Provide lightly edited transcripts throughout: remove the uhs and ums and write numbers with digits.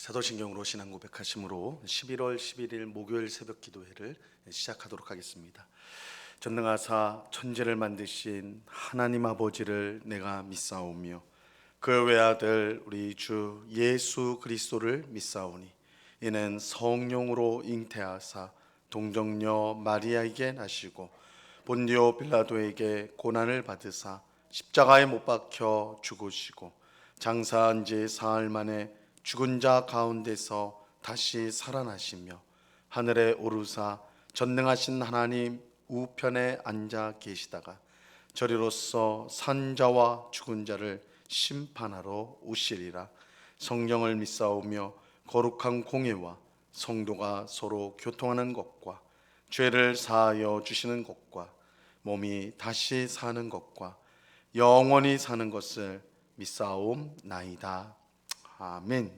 사도신경으로 신앙 고백하심으로 11월 11일 목요일 새벽 기도회를 시작하도록 하겠습니다. 전능하사 천지를 만드신 하나님 아버지를 내가 믿사오며 그 외아들 우리 주 예수 그리스도를 믿사오니 이는 성령으로 잉태하사 동정녀 마리아에게 나시고 본디오 빌라도에게 고난을 받으사 십자가에 못 박혀 죽으시고 장사한 지 사흘 만에 죽은 자 가운데서 다시 살아나시며 하늘에 오르사 전능하신 하나님 우편에 앉아 계시다가 저리로서 산 자와 죽은 자를 심판하러 오시리라. 성령을 믿사오며 거룩한 공예와 성도가 서로 교통하는 것과 죄를 사하여 주시는 것과 몸이 다시 사는 것과 영원히 사는 것을 믿사옵나이다. 아멘.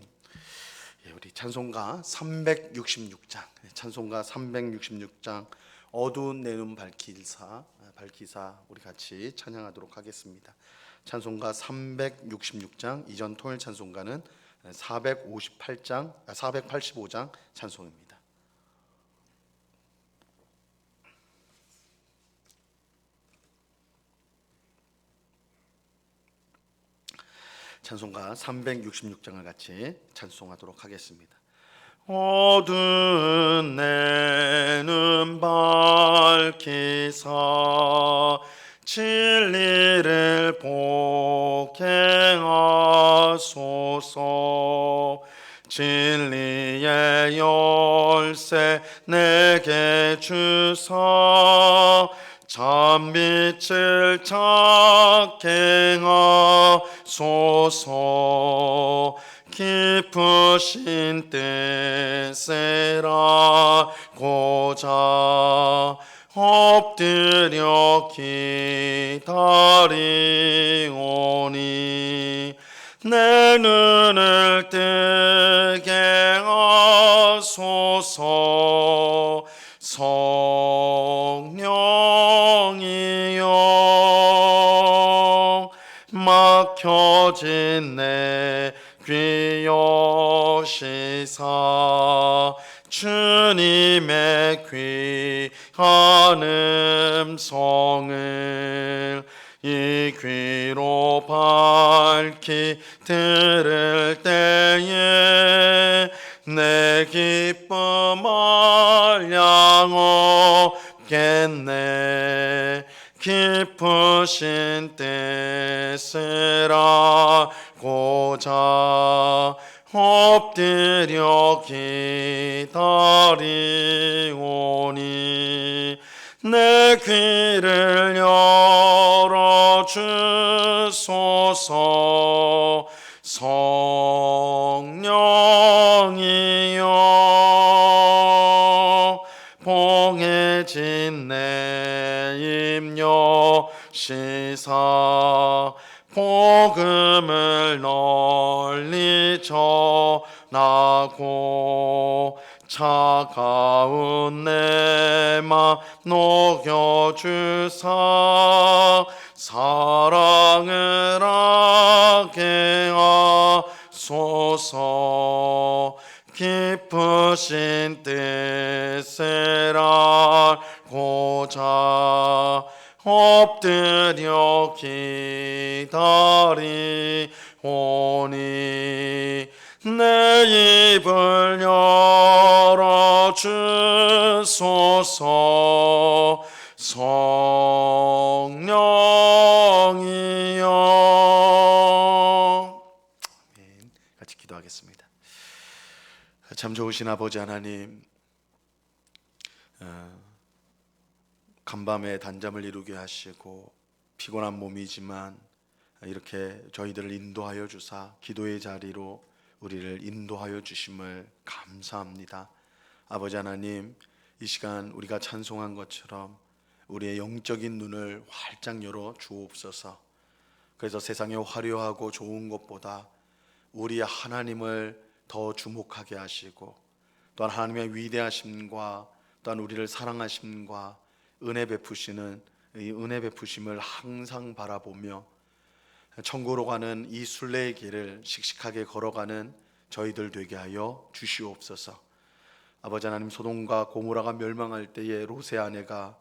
우리 찬송가 366장, 찬송가 366장 어두운 내 눈 밝히사 우리 같이 찬양하도록 하겠습니다. 찬송가 366장, 이전 토요일 찬송가는 485장 찬송입니다. 찬송가 366장을 같이 찬송하도록 하겠습니다. 어두운 내 눈 밝히사 진리를 복행하소서. 진리의 열쇠 내게 주사 참빛을 찾게 하소서. 깊으신 뜻을 알고자 엎드려 기다리오니 내 눈을 뜨게 하소서. 성령이여 막혀진 내 귀 여시사 주님의 귀한 음성을 이 귀로 밝히 들을 때에 내 기쁨 한량 없겠네. 깊으신 뜻을 알고자 엎드려 기다리오니 내 귀를 열어주소서. 성령이여 봉해진 내 임여 시사 복음을 널리 전하고 차가운 내 맘 녹여주사 사랑을 하게 하소서. 깊으신 뜻을 알고자 엎드려 기다리오니 내 입을 열어주소서. 성령이여. 같이 기도하겠습니다. 참 좋으신 아버지 하나님, 간밤에 단잠을 이루게 하시고 피곤한 몸이지만 이렇게 저희들을 인도하여 주사 기도의 자리로 우리를 인도하여 주심을 감사합니다. 아버지 하나님, 이 시간 우리가 찬송한 것처럼 우리의 영적인 눈을 활짝 열어 주옵소서. 그래서 세상의 화려하고 좋은 것보다 우리 하나님을 더 주목하게 하시고 또한 하나님의 위대하심과 또한 우리를 사랑하심과 은혜 베푸시는 이 은혜 베푸심을 항상 바라보며 천국으로 가는 이 순례의 길을 씩씩하게 걸어가는 저희들 되게 하여 주시옵소서. 아버지 하나님, 소돔과 고모라가 멸망할 때에 롯의 아내가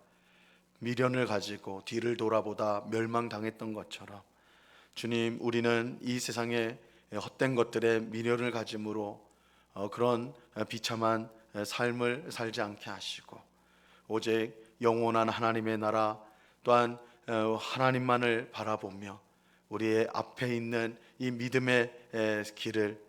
미련을 가지고 뒤를 돌아보다 멸망당했던 것처럼 주님, 우리는 이 세상에 헛된 것들에 미련을 가짐으로 그런 비참한 삶을 살지 않게 하시고 오직 영원한 하나님의 나라 또한 하나님만을 바라보며 우리의 앞에 있는 이 믿음의 길을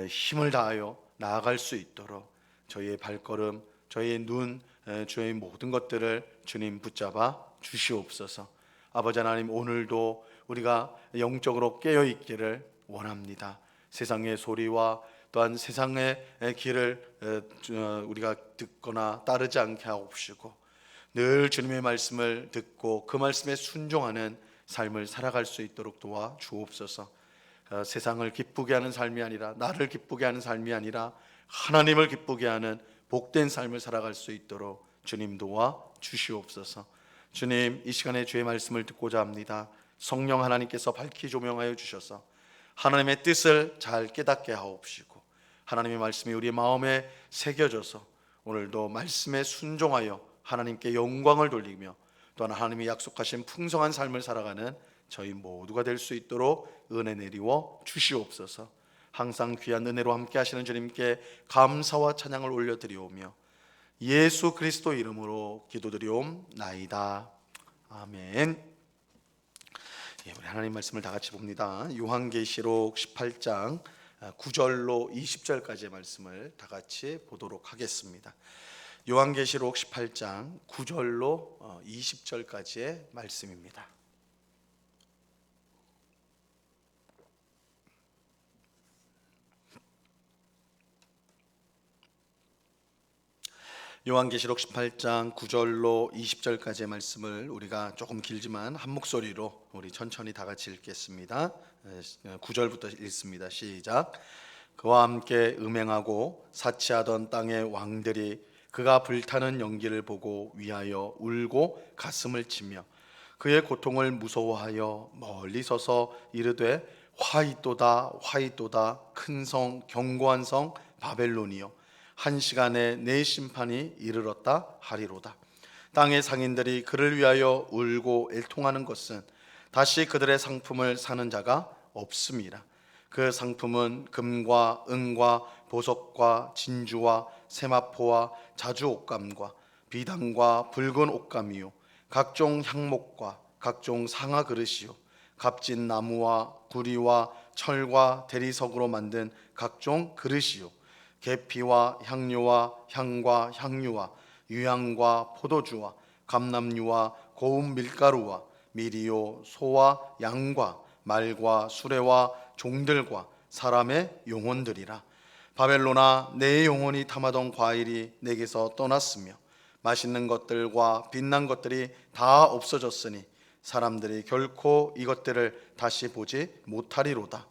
힘을 다하여 나아갈 수 있도록 저희의 발걸음, 저희의 눈, 저희의 모든 것들을 주님 붙잡아 주시옵소서. 아버지 하나님, 오늘도 우리가 영적으로 깨어 있기를 원합니다. 세상의 소리와 또한 세상의 길을 우리가 듣거나 따르지 않게 하옵시고 늘 주님의 말씀을 듣고 그 말씀에 순종하는 삶을 살아갈 수 있도록 도와 주옵소서. 세상을 기쁘게 하는 삶이 아니라, 나를 기쁘게 하는 삶이 아니라 하나님을 기쁘게 하는 복된 삶을 살아갈 수 있도록 주님 도와 주시옵소서. 주님, 이 시간에 주의 말씀을 듣고자 합니다. 성령 하나님께서 밝히 조명하여 주셔서 하나님의 뜻을 잘 깨닫게 하옵시고 하나님의 말씀이 우리의 마음에 새겨져서 오늘도 말씀에 순종하여 하나님께 영광을 돌리며 또한 하나님이 약속하신 풍성한 삶을 살아가는 저희 모두가 될 수 있도록 은혜 내리워 주시옵소서. 항상 귀한 은혜로 함께 하시는 주님께 감사와 찬양을 올려드리오며 예수 그리스도 이름으로 기도드리옵나이다. 아멘. 우리 하나님 말씀을 다 같이 봅니다. 요한계시록 18장 9절로 20절까지의 말씀을 다 같이 보도록 하겠습니다. 요한계시록 18장 9절로 20절까지의 말씀입니다. 요한계시록 18장 9절로 20절까지의 말씀을 우리가 조금 길지만 한 목소리로 우리 천천히 다 같이 읽겠습니다. 9절부터 읽습니다. 시작. 그와 함께 음행하고 사치하던 땅의 왕들이 그가 불타는 연기를 보고 위하여 울고 가슴을 치며 그의 고통을 무서워하여 멀리 서서 이르되 화이또다 화이또다 큰 성 견고한 성 바벨론이여 한 시간에 내 심판이 이르렀다 하리로다. 땅의 상인들이 그를 위하여 울고 애통하는 것은 다시 그들의 상품을 사는 자가 없음이라. 그 상품은 금과 은과 보석과 진주와 세마포와 자주 옷감과 비단과 붉은 옷감이요 각종 향목과 각종 상아 그릇이요 값진 나무와 구리와 철과 대리석으로 만든 각종 그릇이요 계피와 향료와 향과 향유와 유향과 포도주와 감람유와 고운 밀가루와 미리요 소와 양과 말과 수레와 종들과 사람의 영혼들이라. 바벨론아, 내 영혼이 탐하던 과일이 내게서 떠났으며 맛있는 것들과 빛난 것들이 다 없어졌으니 사람들이 결코 이것들을 다시 보지 못하리로다.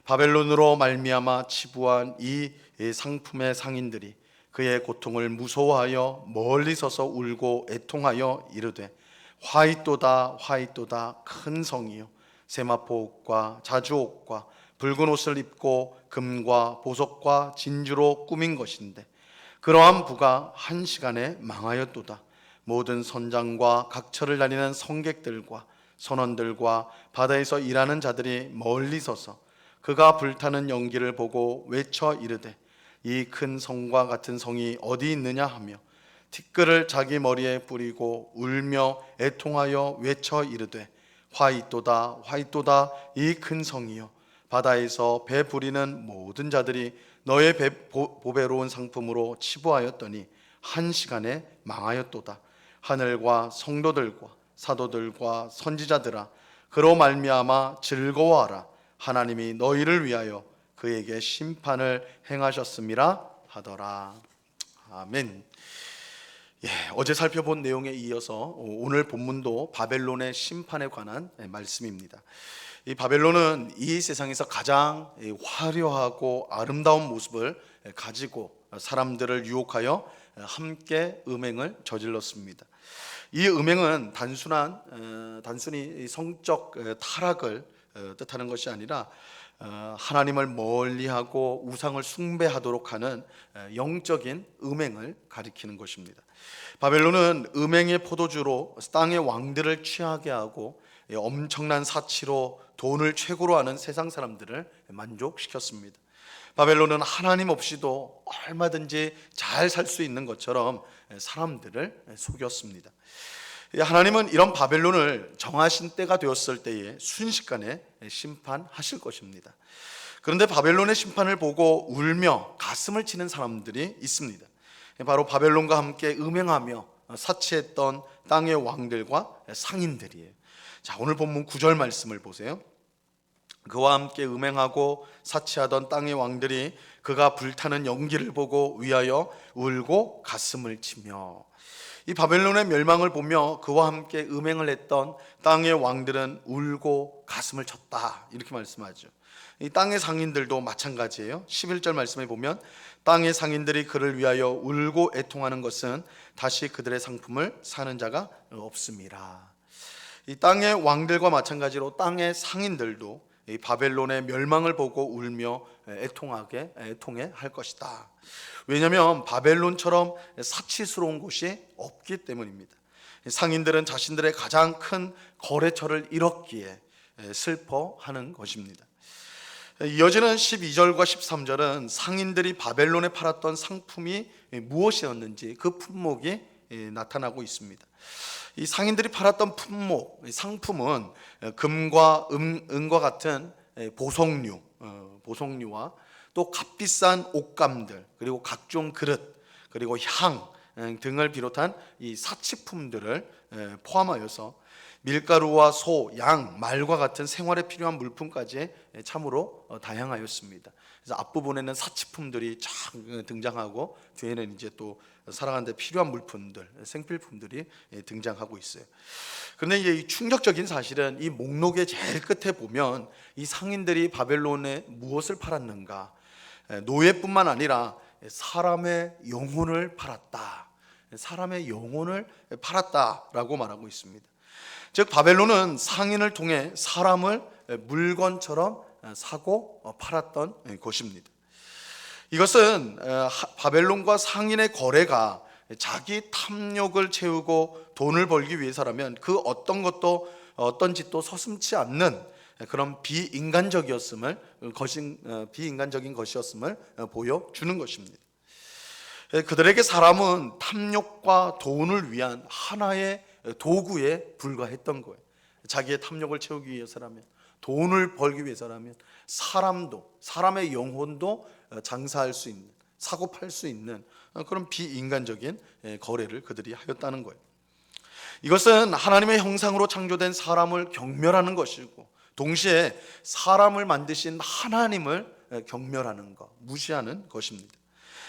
바벨론으로 말미암아 치부한 이 상품의 상인들이 그의 고통을 무서워하여 멀리 서서 울고 애통하여 이르되 화이또다 화이또다 큰 성이요 세마포 옷과 자주 옷과 붉은 옷을 입고 금과 보석과 진주로 꾸민 것인데 그러한 부가 한 시간에 망하였도다. 모든 선장과 각처를 다니는 성객들과 선원들과 바다에서 일하는 자들이 멀리 서서 그가 불타는 연기를 보고 외쳐 이르되 이 큰 성과 같은 성이 어디 있느냐 하며 티끌을 자기 머리에 뿌리고 울며 애통하여 외쳐 이르되 화이또다 화이또다 이 큰 성이여 바다에서 배 부리는 모든 자들이 너의 보배로운 상품으로 치부하였더니 한 시간에 망하였도다. 하늘과 성도들과 사도들과 선지자들아 그로 말미암아 즐거워하라. 하나님이 너희를 위하여 그에게 심판을 행하셨음이라 하더라. 아멘. 어제 살펴본 내용에 이어서 오늘 본문도 바벨론의 심판에 관한 말씀입니다. 이 바벨론은 이 세상에서 가장 화려하고 아름다운 모습을 가지고 사람들을 유혹하여 함께 음행을 저질렀습니다. 이 음행은 단순히 성적 타락을 뜻하는 것이 아니라 하나님을 멀리하고 우상을 숭배하도록 하는 영적인 음행을 가리키는 것입니다. 바벨론은 음행의 포도주로 땅의 왕들을 취하게 하고 엄청난 사치로 돈을 최고로 하는 세상 사람들을 만족시켰습니다. 바벨론은 하나님 없이도 얼마든지 잘 살 수 있는 것처럼 사람들을 속였습니다. 하나님은 이런 바벨론을 정하신 때가 되었을 때에 순식간에 심판하실 것입니다. 그런데 바벨론의 심판을 보고 울며 가슴을 치는 사람들이 있습니다. 바로 바벨론과 함께 음행하며 사치했던 땅의 왕들과 상인들이에요. 자, 오늘 본문 9절 말씀을 보세요. 그와 함께 음행하고 사치하던 땅의 왕들이 그가 불타는 연기를 보고 위하여 울고 가슴을 치며, 이 바벨론의 멸망을 보며 그와 함께 음행을 했던 땅의 왕들은 울고 가슴을 쳤다, 이렇게 말씀하죠. 이 땅의 상인들도 마찬가지예요. 11절 말씀에 보면 땅의 상인들이 그를 위하여 울고 애통하는 것은 다시 그들의 상품을 사는 자가 없음이라. 이 땅의 왕들과 마찬가지로 땅의 상인들도 이 바벨론의 멸망을 보고 울며 애통해 할 것이다. 왜냐하면 바벨론처럼 사치스러운 곳이 없기 때문입니다. 상인들은 자신들의 가장 큰 거래처를 잃었기에 슬퍼하는 것입니다. 이어지는 12절과 13절은 상인들이 바벨론에 팔았던 상품이 무엇이었는지 그 품목이 나타나고 있습니다. 이 상인들이 팔았던 품목, 상품은 금과 은과 같은 보석류와 또 값비싼 옷감들, 그리고 각종 그릇, 그리고 향 등을 비롯한 이 사치품들을 포함하여서 밀가루와 소, 양, 말과 같은 생활에 필요한 물품까지 참으로 다양하였습니다. 그래서 앞부분에는 사치품들이 쫙 등장하고 뒤에는 이제 또 살아가는 데 필요한 물품들, 생필품들이 등장하고 있어요. 그런데 이제 이 충격적인 사실은 이 목록의 제일 끝에 보면 이 상인들이 바벨론에 무엇을 팔았는가? 노예뿐만 아니라 사람의 영혼을 팔았다. 사람의 영혼을 팔았다라고 말하고 있습니다. 즉 바벨론은 상인을 통해 사람을 물건처럼 사고 팔았던 것입니다. 이것은 바벨론과 상인의 거래가 자기 탐욕을 채우고 돈을 벌기 위해서라면 그 어떤 짓도 서슴지 않는 그런 비인간적인 것이었음을 보여주는 것입니다. 그들에게 사람은 탐욕과 돈을 위한 하나의 도구에 불과했던 거예요. 자기의 탐욕을 채우기 위해서라면, 돈을 벌기 위해서라면 사람의 영혼도 장사할 수 있는, 사고 팔 수 있는 그런 비인간적인 거래를 그들이 하였다는 거예요. 이것은 하나님의 형상으로 창조된 사람을 경멸하는 것이고, 동시에 사람을 만드신 하나님을 경멸하는 것, 무시하는 것입니다.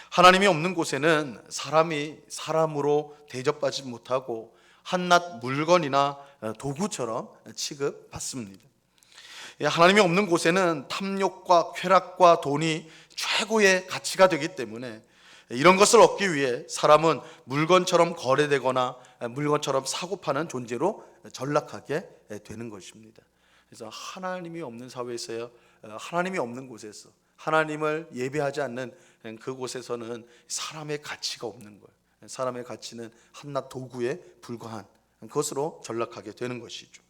하나님이 없는 곳에는 사람이 사람으로 대접받지 못하고 한낱 물건이나 도구처럼 취급받습니다. 하나님이 없는 곳에는 탐욕과 쾌락과 돈이 최고의 가치가 되기 때문에 이런 것을 얻기 위해 사람은 물건처럼 거래되거나 물건처럼 사고 파는 존재로 전락하게 되는 것입니다. 그래서 하나님이 없는 사회에서요, 하나님이 없는 곳에서, 하나님을 예배하지 않는 그곳에서는 사람의 가치가 없는 거예요. 사람의 가치는 한낱 도구에 불과한 것으로 전락하게 되는 것이죠.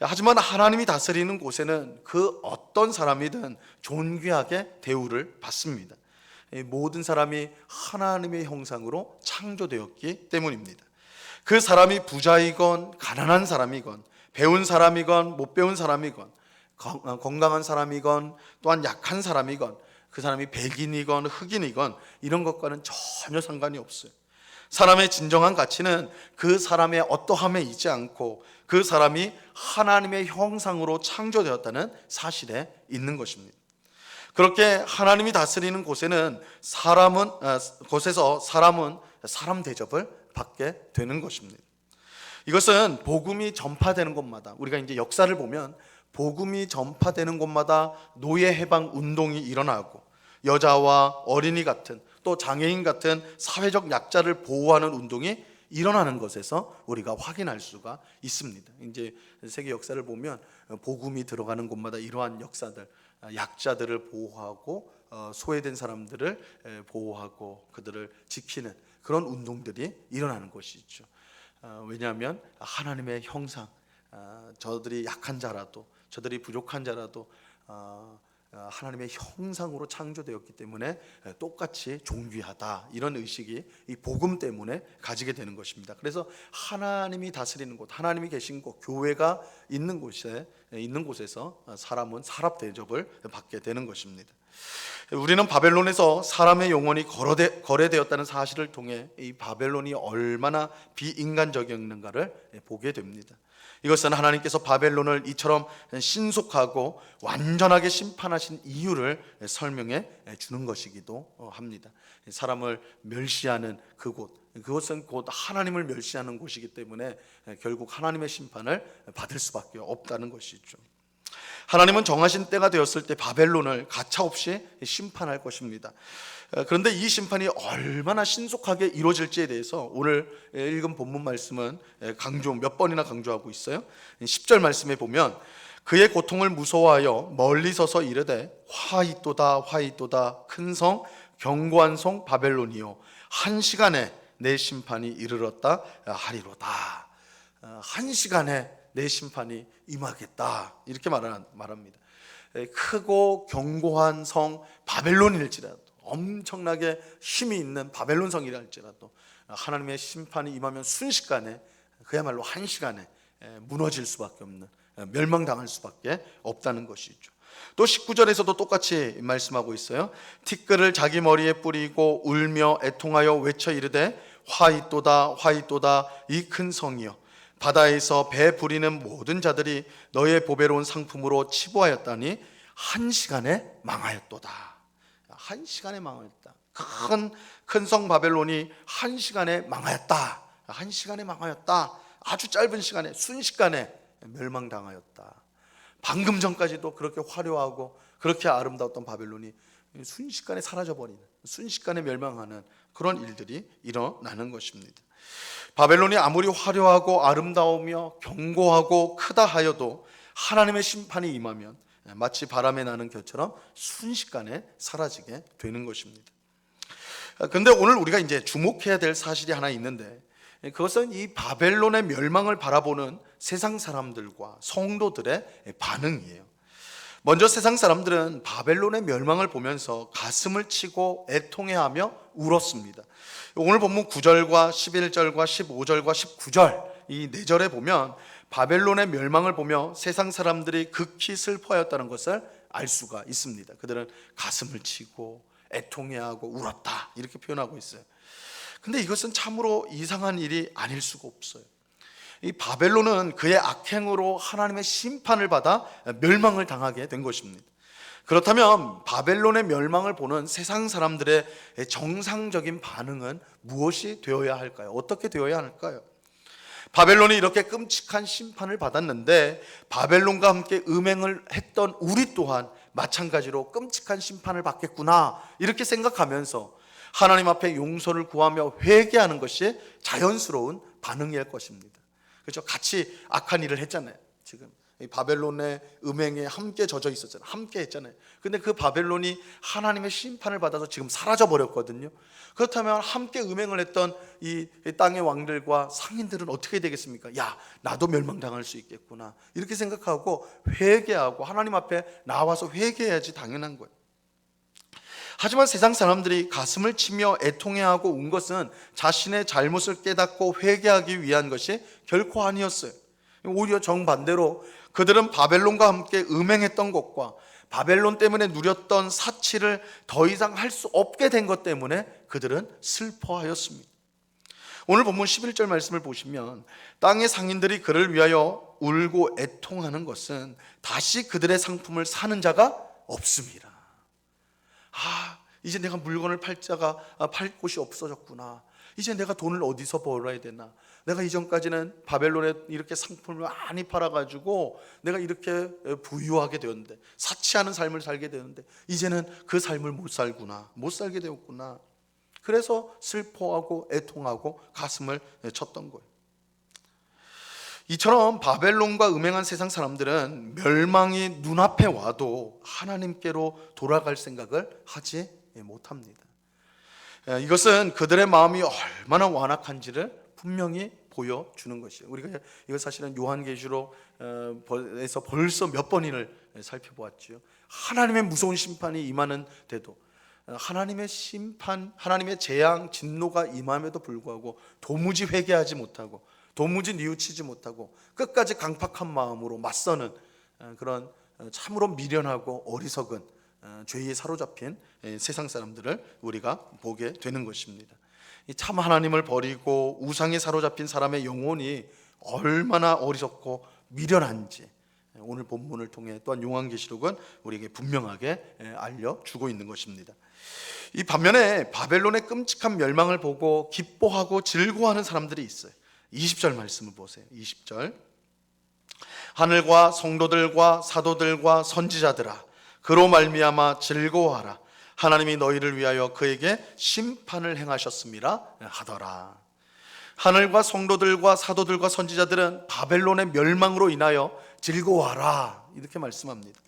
하지만 하나님이 다스리는 곳에는 그 어떤 사람이든 존귀하게 대우를 받습니다. 모든 사람이 하나님의 형상으로 창조되었기 때문입니다. 그 사람이 부자이건 가난한 사람이건 배운 사람이건 못 배운 사람이건 건강한 사람이건 또한 약한 사람이건 그 사람이 백인이건 흑인이건 이런 것과는 전혀 상관이 없어요. 사람의 진정한 가치는 그 사람의 어떠함에 있지 않고 그 사람이 하나님의 형상으로 창조되었다는 사실에 있는 것입니다. 그렇게 하나님이 다스리는 곳에서 사람은 사람 대접을 받게 되는 것입니다. 이것은 복음이 전파되는 곳마다, 우리가 이제 역사를 보면 복음이 전파되는 곳마다 노예 해방 운동이 일어나고 여자와 어린이 같은 또 장애인 같은 사회적 약자를 보호하는 운동이 일어나는 것에서 우리가 확인할 수가 있습니다. 이제 세계 역사를 보면 복음이 들어가는 곳마다 이러한 역사들, 약자들을 보호하고 소외된 사람들을 보호하고 그들을 지키는 그런 운동들이 일어나는 것이죠. 왜냐하면 하나님의 형상, 저들이 약한 자라도, 저들이 부족한 자라도 하나님의 형상으로 창조되었기 때문에 똑같이 존귀하다, 이런 의식이 이 복음 때문에 가지게 되는 것입니다. 그래서 하나님이 다스리는 곳, 하나님이 계신 곳, 교회가 있는 곳에서 사람은 사람 대접을 받게 되는 것입니다. 우리는 바벨론에서 사람의 영혼이 거래되었다는 사실을 통해 이 바벨론이 얼마나 비인간적이었는가를 보게 됩니다. 이것은 하나님께서 바벨론을 이처럼 신속하고 완전하게 심판하신 이유를 설명해 주는 것이기도 합니다. 사람을 멸시하는 그곳은 곧 하나님을 멸시하는 곳이기 때문에 결국 하나님의 심판을 받을 수밖에 없다는 것이죠. 하나님은 정하신 때가 되었을 때 바벨론을 가차없이 심판할 것입니다. 그런데 이 심판이 얼마나 신속하게 이루어질지에 대해서 오늘 읽은 본문 말씀은 몇 번이나 강조하고 있어요. 10절 말씀에 보면 그의 고통을 무서워하여 멀리 서서 이르되 화이또다 화이또다 큰 성 견고한 성 바벨론이요 한 시간에 내 심판이 이르렀다 하리로다. 한 시간에 내 심판이 임하겠다, 이렇게 말합니다. 크고 견고한 성 바벨론일지라도, 엄청나게 힘이 있는 바벨론 성이라 할지라도 하나님의 심판이 임하면 순식간에, 그야말로 한 시간에 무너질 수밖에 없는, 멸망당할 수밖에 없다는 것이죠. 또 19절에서도 똑같이 말씀하고 있어요. 티끌을 자기 머리에 뿌리고 울며 애통하여 외쳐 이르되 화이또다 화이또다 이 큰 성이여 바다에서 배 부리는 모든 자들이 너의 보배로운 상품으로 치부하였다니 한 시간에 망하였도다. 한 시간에 망하였다. 큰 성 바벨론이 한 시간에 망하였다. 한 시간에 망하였다. 아주 짧은 시간에, 순식간에 멸망당하였다. 방금 전까지도 그렇게 화려하고 그렇게 아름다웠던 바벨론이 순식간에 사라져버리는, 순식간에 멸망하는 그런 일들이 일어나는 것입니다. 바벨론이 아무리 화려하고 아름다우며 견고하고 크다 하여도 하나님의 심판이 임하면 마치 바람에 나는 겨처럼 순식간에 사라지게 되는 것입니다. 그런데 오늘 우리가 이제 주목해야 될 사실이 하나 있는데, 그것은 이 바벨론의 멸망을 바라보는 세상 사람들과 성도들의 반응이에요. 먼저 세상 사람들은 바벨론의 멸망을 보면서 가슴을 치고 애통해하며 울었습니다. 오늘 본문 9절과 11절과 15절과 19절 이 4절에 보면 바벨론의 멸망을 보며 세상 사람들이 극히 슬퍼하였다는 것을 알 수가 있습니다. 그들은 가슴을 치고 애통해하고 울었다, 이렇게 표현하고 있어요. 근데 이것은 참으로 이상한 일이 아닐 수가 없어요. 이 바벨론은 그의 악행으로 하나님의 심판을 받아 멸망을 당하게 된 것입니다. 그렇다면 바벨론의 멸망을 보는 세상 사람들의 정상적인 반응은 무엇이 되어야 할까요? 어떻게 되어야 할까요? 바벨론이 이렇게 끔찍한 심판을 받았는데 바벨론과 함께 음행을 했던 우리 또한 마찬가지로 끔찍한 심판을 받겠구나, 이렇게 생각하면서 하나님 앞에 용서를 구하며 회개하는 것이 자연스러운 반응일 것입니다. 그렇죠? 같이 악한 일을 했잖아요. 지금 바벨론의 음행에 함께 젖어 있었잖아요. 함께 했잖아요. 근데 그 바벨론이 하나님의 심판을 받아서 지금 사라져 버렸거든요. 그렇다면 함께 음행을 했던 이 땅의 왕들과 상인들은 어떻게 되겠습니까? 야, 나도 멸망당할 수 있겠구나, 이렇게 생각하고 회개하고 하나님 앞에 나와서 회개해야지 당연한 거예요. 하지만 세상 사람들이 가슴을 치며 애통해하고 운 것은 자신의 잘못을 깨닫고 회개하기 위한 것이 결코 아니었어요. 오히려 정반대로 그들은 바벨론과 함께 음행했던 것과 바벨론 때문에 누렸던 사치를 더 이상 할 수 없게 된 것 때문에 그들은 슬퍼하였습니다. 오늘 본문 11절 말씀을 보시면 땅의 상인들이 그를 위하여 울고 애통하는 것은 다시 그들의 상품을 사는 자가 없습니다. 이제 내가 물건을 팔 곳이 없어졌구나. 이제 내가 돈을 어디서 벌어야 되나. 내가 이전까지는 바벨론에 이렇게 상품을 많이 팔아가지고 내가 이렇게 부유하게 되었는데, 사치하는 삶을 살게 되었는데 이제는 그 삶을 못 살게 되었구나. 그래서 슬퍼하고 애통하고 가슴을 쳤던 거예요. 이처럼 바벨론과 음행한 세상 사람들은 멸망이 눈앞에 와도 하나님께로 돌아갈 생각을 하지 못합니다. 이것은 그들의 마음이 얼마나 완악한지를 분명히 보여주는 것이에요. 우리가 이거 사실은 요한계시록에서 벌써 몇 번을 살펴보았죠. 하나님의 무서운 심판이 임하는데도, 하나님의 심판, 하나님의 재앙, 진노가 임함에도 불구하고 도무지 회개하지 못하고 도무지 뉘우치지 못하고 끝까지 강팍한 마음으로 맞서는 그런 참으로 미련하고 어리석은 죄에 사로잡힌 세상 사람들을 우리가 보게 되는 것입니다. 참 하나님을 버리고 우상에 사로잡힌 사람의 영혼이 얼마나 어리석고 미련한지 오늘 본문을 통해 또한 요한계시록은 우리에게 분명하게 알려주고 있는 것입니다. 이 반면에 바벨론의 끔찍한 멸망을 보고 기뻐하고 즐거워하는 사람들이 있어요. 20절 말씀을 보세요. 20절, 하늘과 성도들과 사도들과 선지자들아 그로 말미암아 즐거워하라. 하나님이 너희를 위하여 그에게 심판을 행하셨음이라 하더라. 하늘과 성도들과 사도들과 선지자들은 바벨론의 멸망으로 인하여 즐거워하라 이렇게 말씀합니다.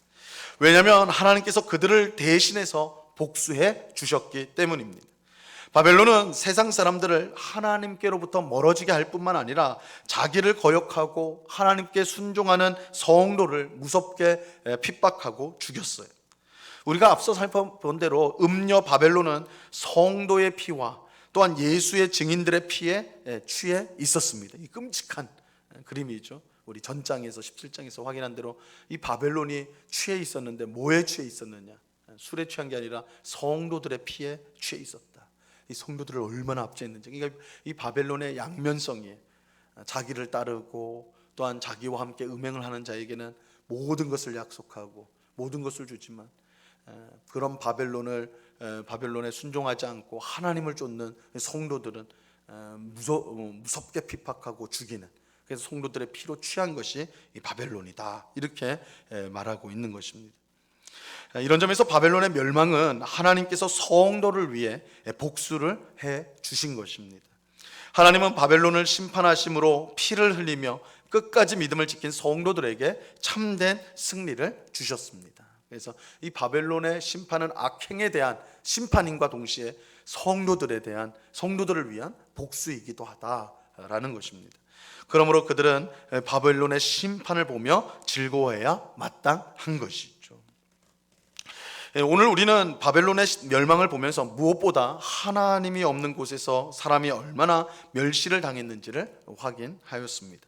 왜냐하면 하나님께서 그들을 대신해서 복수해 주셨기 때문입니다. 바벨론은 세상 사람들을 하나님께로부터 멀어지게 할 뿐만 아니라 자기를 거역하고 하나님께 순종하는 성도를 무섭게 핍박하고 죽였어요. 우리가 앞서 살펴본 대로 음녀 바벨론은 성도의 피와 또한 예수의 증인들의 피에 취해 있었습니다. 이 끔찍한 그림이죠. 우리 전장에서 17장에서 확인한 대로 이 바벨론이 취해 있었는데 뭐에 취해 있었느냐? 술에 취한 게 아니라 성도들의 피에 취해 있었다. 이 성도들을 얼마나 압제했는지. 그러니까 이 바벨론의 양면성이에요. 자기를 따르고 또한 자기와 함께 음행을 하는 자에게는 모든 것을 약속하고 모든 것을 주지만 그런 바벨론에 순종하지 않고 하나님을 쫓는 성도들은 무섭게 핍박하고 죽이는, 그래서 성도들의 피로 취한 것이 이 바벨론이다 이렇게 말하고 있는 것입니다. 이런 점에서 바벨론의 멸망은 하나님께서 성도를 위해 복수를 해 주신 것입니다. 하나님은 바벨론을 심판하심으로 피를 흘리며 끝까지 믿음을 지킨 성도들에게 참된 승리를 주셨습니다. 그래서 이 바벨론의 심판은 악행에 대한 심판임과 동시에 성도들을 위한 복수이기도 하다라는 것입니다. 그러므로 그들은 바벨론의 심판을 보며 즐거워해야 마땅한 것이죠. 오늘 우리는 바벨론의 멸망을 보면서 무엇보다 하나님이 없는 곳에서 사람이 얼마나 멸시를 당했는지를 확인하였습니다.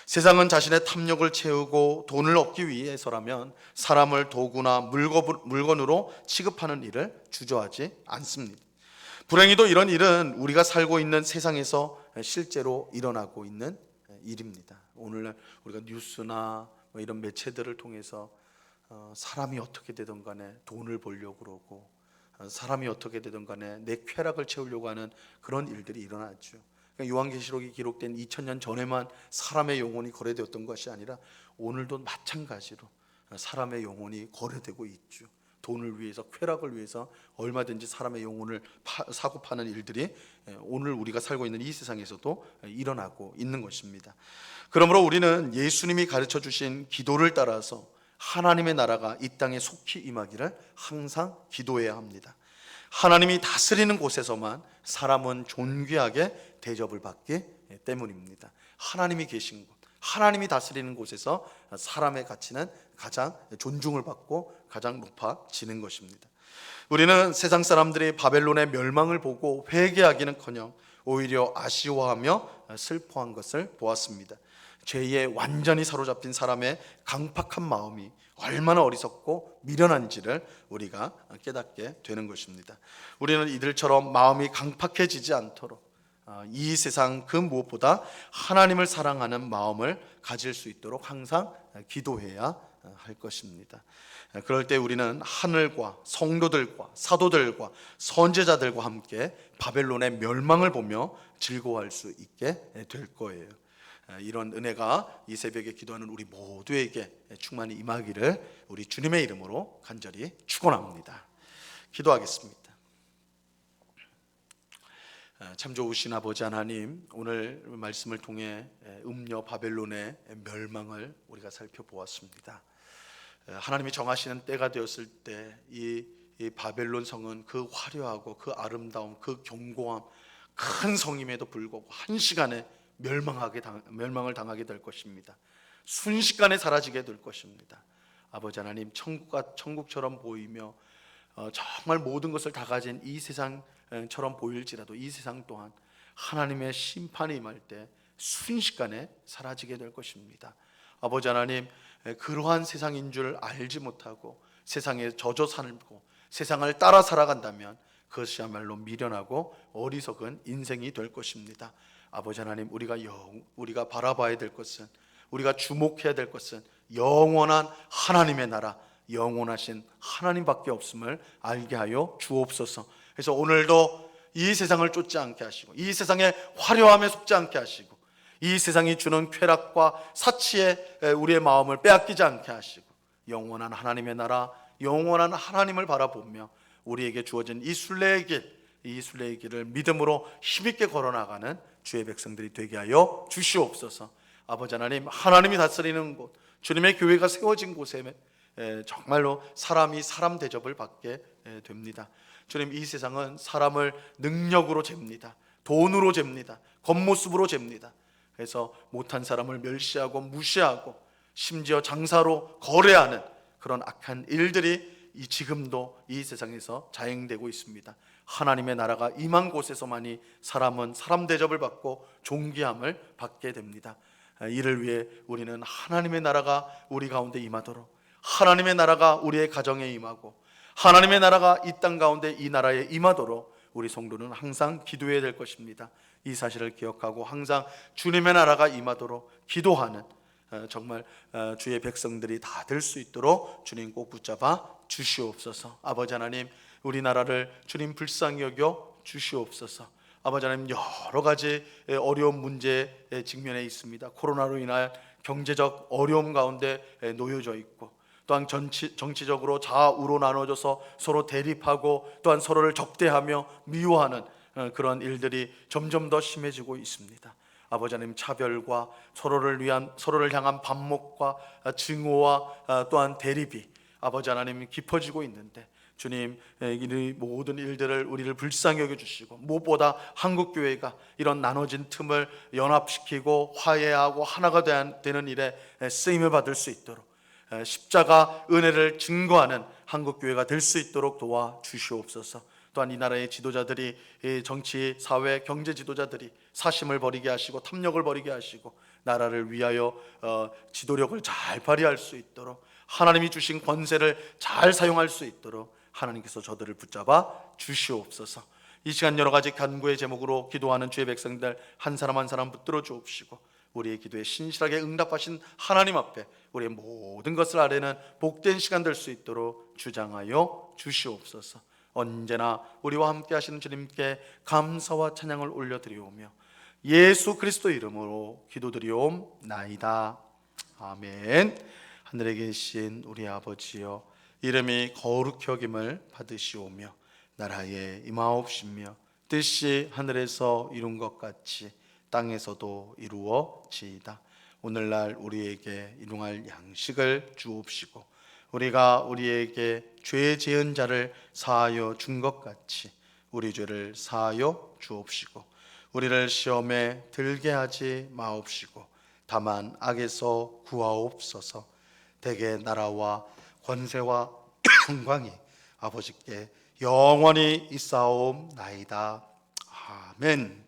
세상은 자신의 탐욕을 채우고 돈을 얻기 위해서라면 사람을 도구나 물건으로 취급하는 일을 주저하지 않습니다. 불행히도 이런 일은 우리가 살고 있는 세상에서 실제로 일어나고 있는 일입니다. 오늘날 우리가 뉴스나 이런 매체들을 통해서 사람이 어떻게 되든 간에 돈을 벌려고 그러고 사람이 어떻게 되든 간에 내 쾌락을 채우려고 하는 그런 일들이 일어났죠. 요한계시록이 기록된 2000년 전에만 사람의 영혼이 거래되었던 것이 아니라 오늘도 마찬가지로 사람의 영혼이 거래되고 있죠. 돈을 위해서, 쾌락을 위해서 얼마든지 사람의 영혼을 사고 파는 일들이 오늘 우리가 살고 있는 이 세상에서도 일어나고 있는 것입니다. 그러므로 우리는 예수님이 가르쳐 주신 기도를 따라서 하나님의 나라가 이 땅에 속히 임하기를 항상 기도해야 합니다. 하나님이 다스리는 곳에서만 사람은 존귀하게 대접을 받기 때문입니다. 하나님이 계신 곳, 하나님이 다스리는 곳에서 사람의 가치는 가장 존중을 받고 가장 높아지는 것입니다. 우리는 세상 사람들이 바벨론의 멸망을 보고 회개하기는커녕 오히려 아쉬워하며 슬퍼한 것을 보았습니다. 죄에 완전히 사로잡힌 사람의 강팍한 마음이 얼마나 어리석고 미련한지를 우리가 깨닫게 되는 것입니다. 우리는 이들처럼 마음이 강팍해지지 않도록 이 세상 그 무엇보다 하나님을 사랑하는 마음을 가질 수 있도록 항상 기도해야 할 것입니다. 그럴 때 우리는 하늘과 성도들과 사도들과 선지자들과 함께 바벨론의 멸망을 보며 즐거워할 수 있게 될 거예요. 이런 은혜가 이 새벽에 기도하는 우리 모두에게 충만히 임하기를 우리 주님의 이름으로 간절히 축원합니다. 기도하겠습니다. 참 좋으신 아버지 하나님, 오늘 말씀을 통해 음녀 바벨론의 멸망을 우리가 살펴보았습니다. 하나님이 정하시는 때가 되었을 때 이 바벨론 성은 그 화려하고 그 아름다움, 그 견고함, 큰 성임에도 불구하고 한시간에 멸망을 당하게 될 것입니다. 순식간에 사라지게 될 것입니다. 아버지 하나님, 천국처럼 보이며 정말 모든 것을 다 가진 이 세상처럼 보일지라도 이 세상 또한 하나님의 심판이 임할 때 순식간에 사라지게 될 것입니다. 아버지 하나님, 그러한 세상인 줄 알지 못하고 세상에 젖어 살고 세상을 따라 살아간다면 그것이야말로 미련하고 어리석은 인생이 될 것입니다. 아버지 하나님, 우리가 바라봐야 될 것은, 우리가 주목해야 될 것은 영원한 하나님의 나라, 영원하신 하나님밖에 없음을 알게 하여 주옵소서. 그래서 오늘도 이 세상을 쫓지 않게 하시고 이 세상의 화려함에 속지 않게 하시고 이 세상이 주는 쾌락과 사치에 우리의 마음을 빼앗기지 않게 하시고 영원한 하나님의 나라, 영원한 하나님을 바라보며 우리에게 주어진 이 순례의 길을 믿음으로 힘있게 걸어나가는 주의 백성들이 되게 하여 주시옵소서. 아버지 하나님, 하나님이 다스리는 곳, 주님의 교회가 세워진 곳에 정말로 사람이 사람 대접을 받게 됩니다. 주님, 이 세상은 사람을 능력으로 잽니다. 돈으로 잽니다. 겉모습으로 잽니다. 그래서 못한 사람을 멸시하고 무시하고 심지어 장사로 거래하는 그런 악한 일들이 지금도 이 세상에서 자행되고 있습니다. 하나님의 나라가 임한 곳에서만이 사람은 사람 대접을 받고 존귀함을 받게 됩니다. 이를 위해 우리는 하나님의 나라가 우리 가운데 임하도록, 하나님의 나라가 우리의 가정에 임하고 하나님의 나라가 이 땅 가운데 이 나라에 임하도록 우리 성도는 항상 기도해야 될 것입니다. 이 사실을 기억하고 항상 주님의 나라가 임하도록 기도하는 정말 주의 백성들이 다 될 수 있도록 주님 꼭 붙잡아 주시옵소서. 아버지 하나님, 우리나라를 주님 불쌍히 여겨 주시옵소서. 아버지 하나님, 여러 가지 어려운 문제에 직면해 있습니다. 코로나로 인한 경제적 어려움 가운데 놓여져 있고, 또한 정치적으로 좌우로 나눠져서 서로 대립하고 또한 서로를 적대하며 미워하는 그런 일들이 점점 더 심해지고 있습니다. 아버지 하나님, 차별과 서로를 향한 반목과 증오와 또한 대립이 아버지 하나님 깊어지고 있는데, 주님, 이 모든 일들을 우리를 불쌍히 여겨주시고 무엇보다 한국교회가 이런 나눠진 틈을 연합시키고 화해하고 하나가 되는 일에 쓰임을 받을 수 있도록 십자가 은혜를 증거하는 한국교회가 될 수 있도록 도와주시옵소서. 또한 이 나라의 지도자들이, 정치, 사회, 경제 지도자들이 사심을 버리게 하시고 탐욕을 버리게 하시고 나라를 위하여 지도력을 잘 발휘할 수 있도록, 하나님이 주신 권세를 잘 사용할 수 있도록 하나님께서 저들을 붙잡아 주시옵소서. 이 시간 여러 가지 간구의 제목으로 기도하는 주의 백성들 한 사람 한 사람 붙들어 주옵시고 우리의 기도에 신실하게 응답하신 하나님 앞에 우리의 모든 것을 아뢰는 복된 시간 될 수 있도록 주장하여 주시옵소서. 언제나 우리와 함께 하시는 주님께 감사와 찬양을 올려드리오며 예수 그리스도 이름으로 기도드리옵나이다. 아멘. 하늘에 계신 우리 아버지여, 이름이 거룩히 여김을 받으시오며 나라에 임하옵시며 뜻이 하늘에서 이룬 것 같이 땅에서도 이루어지이다. 오늘날 우리에게 일용할 양식을 주옵시고 우리가 우리에게 죄 지은 자를 사하여 준 것 같이 우리 죄를 사하여 주옵시고 우리를 시험에 들게 하지 마옵시고 다만 악에서 구하옵소서. 대개 나라와 권세와 영광이 아버지께 영원히 있사옵나이다. 아멘.